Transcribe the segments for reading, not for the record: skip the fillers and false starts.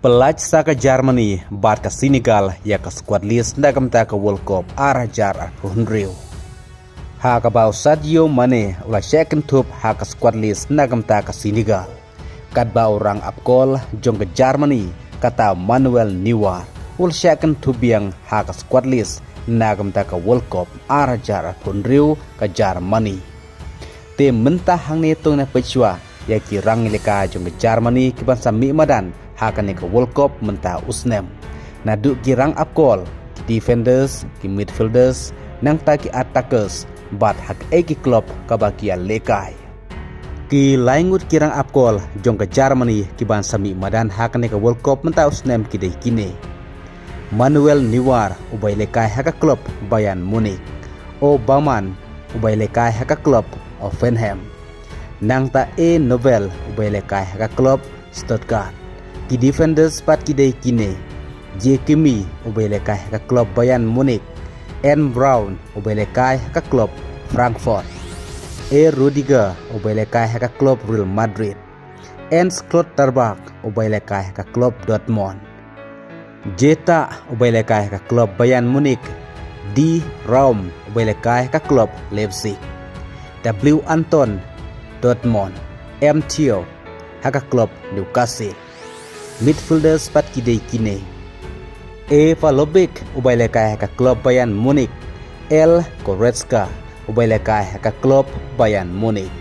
Pelaj saka Germany bat ka Senegal ya ka squad list ndagam ta ka World Cup arajar hunriu. Ha ka bau Sadio Mane ula second tup ha ka squad list ndagam ta ka Senegal. Kat bau orang apkol jong ka Germany kata Manuel Neuer ul second tup biang ha ka squad list ndagam ta ka World Cup arajar hunriu ka Germany. Te mentah hang ne tong na pechwa ya ki rang leka jong ka Germany ki ban sami madan hakan ke World Cup mentah usnem. Nadu kirang apkol ki defenders, ki midfielders, nang ta ki attackers, bat hak eki klub kabakia lekai. Ki laingut kirang apkol jong ke Germany ki ban sami madan hakan ke World Cup mentah usnem ki dei kine. Manuel Neuer ubay lekai haka klub Bayern Munich. O Baman ubay lekai haka klub Offenham. Nang ta e Novel ubay lekai haka klub Stuttgart. Ki defenders pat ki dei kine J Kimi ubay lekai ka klub Bayern Munich, N Brown ubay lekai ka klub Frankfurt, E Rudiger ubay lekai ka klub Real Madrid, N Schlotterberg ubay lekai ka klub Dortmund, Jeta ubay lekai ka klub Bayern Munich, D Raum ubay lekai ka klub Leipzig, W Anton Dortmund, M Theo haka klub Newcastle. Midfielders pat ki dei kine E Palovic ubay lekai ka klub Bayern Munich, L Goretzka ubay lekai ka klub Bayern Munich,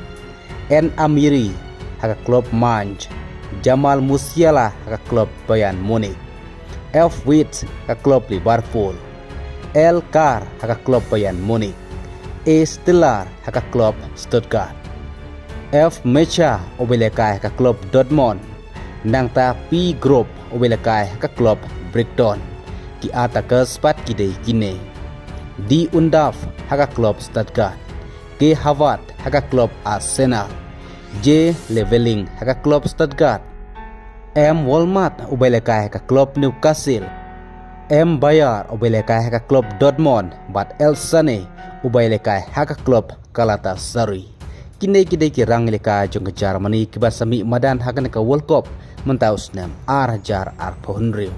N Amiri haka klub Mainz, Jamal Musiala haka klub Bayern Munich, F Witt ka klub Liverpool, L Carr haka klub Bayern Munich, E Stiller haka klub Stuttgart, F Mecha ubay lekai ka klub Dortmund. Nang ta P Group ubay lekai ka klub Brighton. Ki attackers pat ki dei kine D Undaf haka klub Stuttgart, K Havertz haka klub Arsenal, J Leveling haka klub Stuttgart, M Walmart ubay lekai ka klub Newcastle, M Bayer ubay lekai ka klub Dortmund, bat El Sane ubay lekai haka klub Galatasaray. Kini ki rang leka jong ke Germany ki basami madan hakan ka World Cup mentaus nem arajar arphonriu.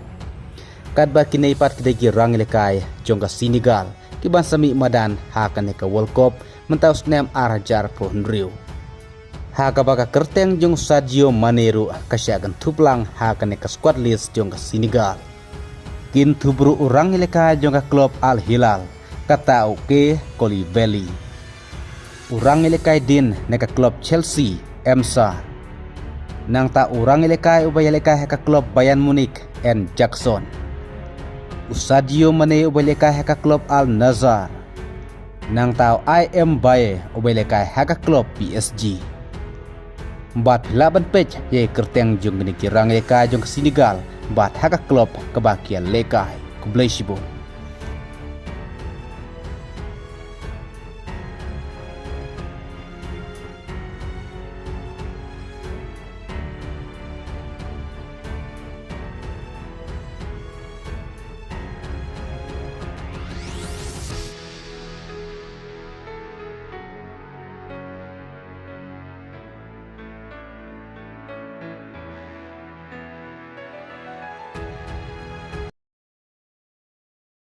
Kadba kini pat ki rang leka jong ke Senegal ki basami madan hakan ka World Cup mentaus nem arajar arphonriu. Haka baka kerteng jong Sadio Mane kasyagan tuplang hakan ka squad list jong ke Senegal. Kin tubru urang leka jong ke klub Al Hilal kata oke Kolibeli. Urang ilekay din neka klub Chelsea, Shah. Nang ta urang ilekay ubay ilekay ka klub Bayern Munich, N Jackson. Sadio Mane ubay ilekay ka klub Al Nassr. Nang ta IM Baye ubay ilekay ka klub PSG. Bat laban pech ye kerteng jung ni kirang ilekay jung Senegal bat haka klub kabakian lekay kublay sibo.